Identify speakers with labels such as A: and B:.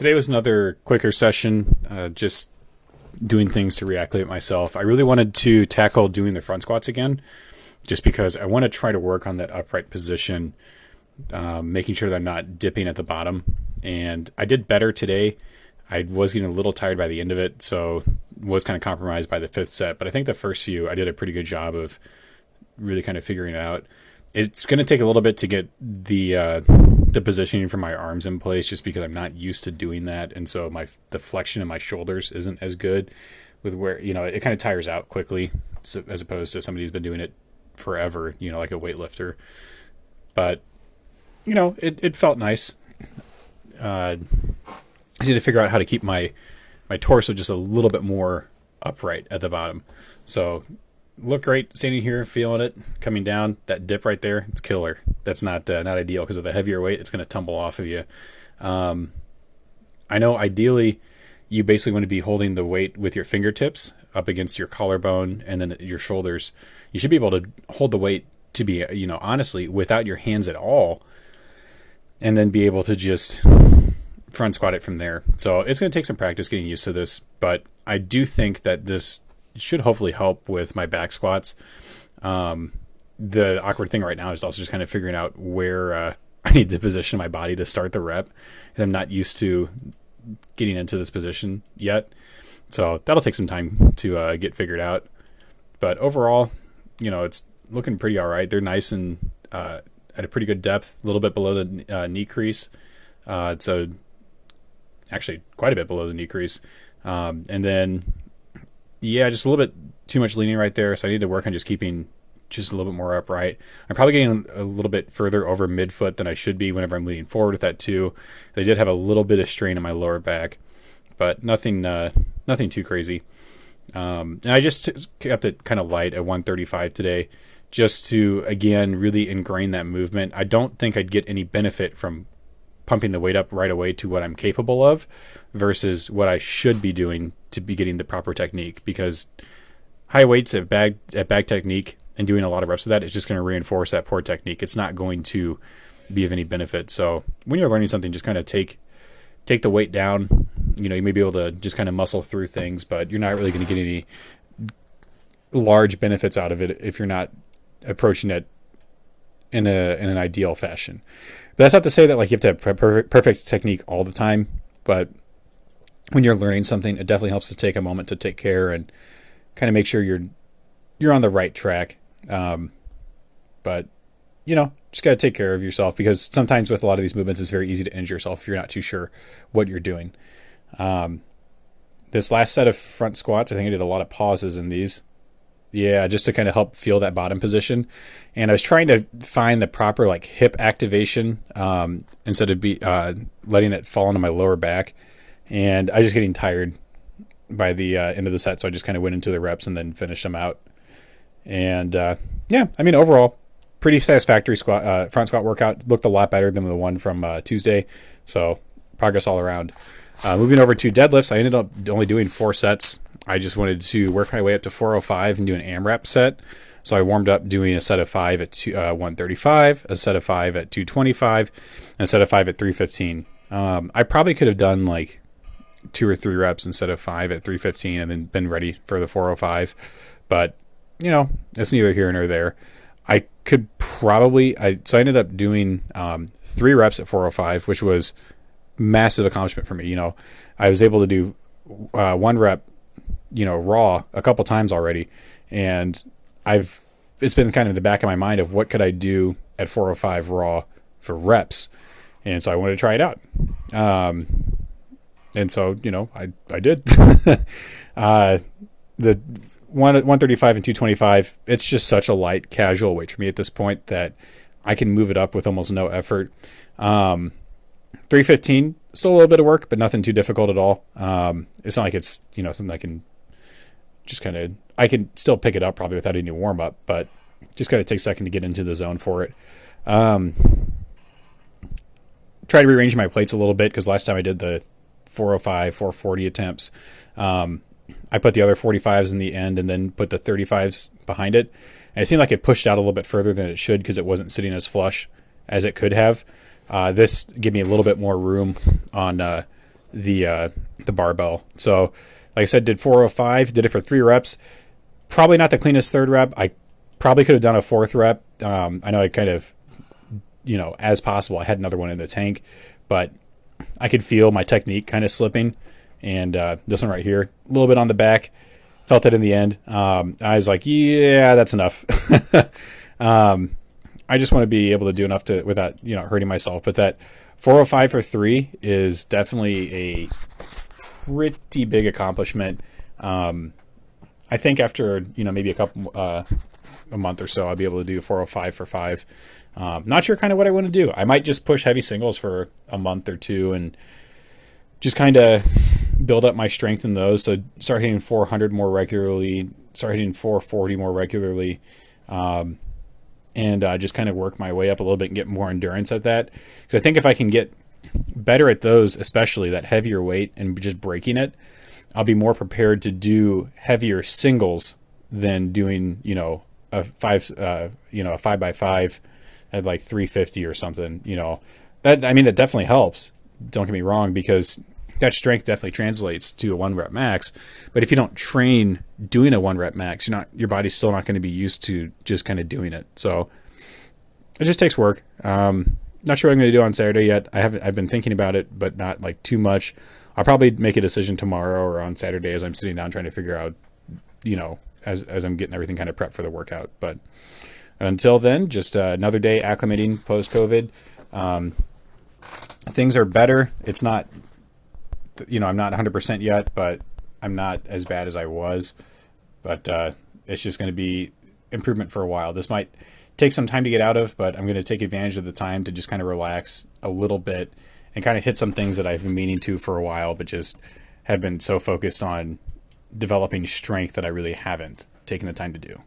A: Today was another quicker session, just doing things to reactivate myself. I really wanted to tackle doing the front squats again, just because I want to try to work on that upright position, making sure that I'm not dipping at the bottom. And I did better today. I was getting a little tired by the end of it, so was kind of compromised by the fifth set. But I think the first few, I did a pretty good job of really kind of figuring it out. It's going to take a little bit to get the positioning for my arms in place, just because I'm not used to doing that, and so the flexion in my shoulders isn't as good. With where it kind of tires out quickly, so, as opposed to somebody who's been doing it forever, like a weightlifter. But it felt nice. I need to figure out how to keep my torso just a little bit more upright at the bottom. So look great standing here, feeling it coming down. That dip right there, it's killer. That's not ideal, because with a heavier weight, it's going to tumble off of you. I know ideally you basically want to be holding the weight with your fingertips up against your collarbone and then your shoulders. You should be able to hold the weight to be, honestly, without your hands at all, and then be able to just front squat it from there. So it's going to take some practice getting used to this, but I do think that this should hopefully help with my back squats. The awkward thing right now is also just kind of figuring out where I need to position my body to start the rep, because I'm not used to getting into this position yet. So that'll take some time to get figured out. But overall, it's looking pretty all right. They're nice and at a pretty good depth, a little bit below the knee crease. So actually quite a bit below the knee crease. And then, just a little bit too much leaning right there. So I need to work on just keeping just a little bit more upright. I'm probably getting a little bit further over midfoot than I should be whenever I'm leaning forward with that too. I did have a little bit of strain in my lower back, but nothing too crazy. And I just kept it kind of light at 135 today, just to, again, really ingrain that movement. I don't think I'd get any benefit from pumping the weight up right away to what I'm capable of versus what I should be doing to be getting the proper technique, because high weights at bag technique and doing a lot of reps of that is just going to reinforce that poor technique. It's not going to be of any benefit. So when you're learning something, just kind of take the weight down. You may be able to just kind of muscle through things, but you're not really going to get any large benefits out of it if you're not approaching it in an ideal fashion. But that's not to say that you have to have perfect technique all the time, but when you're learning something, it definitely helps to take a moment to take care and kind of make sure you're on the right track. But just got to take care of yourself, because sometimes with a lot of these movements, it's very easy to injure yourself if you're not too sure what you're doing. This last set of front squats, I think I did a lot of pauses in these. Yeah, just to kind of help feel that bottom position. And I was trying to find the proper hip activation instead of letting it fall into my lower back. And I was just getting tired by the end of the set, so I just kind of went into the reps and then finished them out. And overall, pretty satisfactory front squat workout. Looked a lot better than the one from Tuesday, so progress all around. Moving over to deadlifts, I ended up only doing 4 sets. I just wanted to work my way up to 405 and do an AMRAP set. So I warmed up doing a set of 5 at 135, a set of 5 at 225, and a set of 5 at 315. I probably could have done 2 or 3 reps instead of 5 at 315 and then been ready for the 405. But, it's neither here nor there. I could probably, so I ended up doing 3 reps at 405, which was massive accomplishment for me. I was able to do 1 rep, raw a couple times already. And it's been kind of in the back of my mind of what could I do at 405 raw for reps. And so I wanted to try it out. And so, I did. The 135 and 225, it's just such a light casual weight for me at this point that I can move it up with almost no effort. 315, still a little bit of work, but nothing too difficult at all. It's not like it's, something I can just I can still pick it up probably without any warm up, but just kind of takes a second to get into the zone for it. Try to rearrange my plates a little bit, because last time I did the 405, 440 attempts, I put the other 45s in the end and then put the 35s behind it. And it seemed like it pushed out a little bit further than it should, because it wasn't sitting as flush as it could have. This gave me a little bit more room on the barbell. So, like I said, did 405, did it for 3 reps. Probably not the cleanest third rep. I probably could have done a fourth rep. I know I kind of, as possible, I had another one in the tank, but I could feel my technique kind of slipping. And this one right here, a little bit on the back. Felt it in the end. I was like, yeah, that's enough. I just want to be able to do enough to without hurting myself. But that 405 for 3 is definitely a pretty big accomplishment. I think after maybe a month or so, I'll be able to do 405 for 5. Not sure kind of what I want to do. I might just push heavy singles for a month or two and just kind of build up my strength in those. So start hitting 400 more regularly, start hitting 440 more regularly, and just kind of work my way up a little bit and get more endurance at that. Because I think if I can get better at those, especially that heavier weight and just breaking it, I'll be more prepared to do heavier singles than doing a 5x5 at like 350 or something. That definitely helps. Don't get me wrong, because that strength definitely translates to a 1 rep max. But if you don't train doing a 1 rep max, your body's still not going to be used to just kind of doing it. So it just takes work. Not sure what I'm going to do on Saturday yet. I've been thinking about it, but not like too much. I'll probably make a decision tomorrow or on Saturday as I'm sitting down trying to figure out, as I'm getting everything kind of prepped for the workout. But until then, just another day acclimating post-COVID. Things are better. It's not, I'm not 100% yet, but I'm not as bad as I was. But it's just going to be improvement for a while. This might take some time to get out of, but I'm going to take advantage of the time to just kind of relax a little bit and kind of hit some things that I've been meaning to for a while, but just have been so focused on developing strength that I really haven't taken the time to do.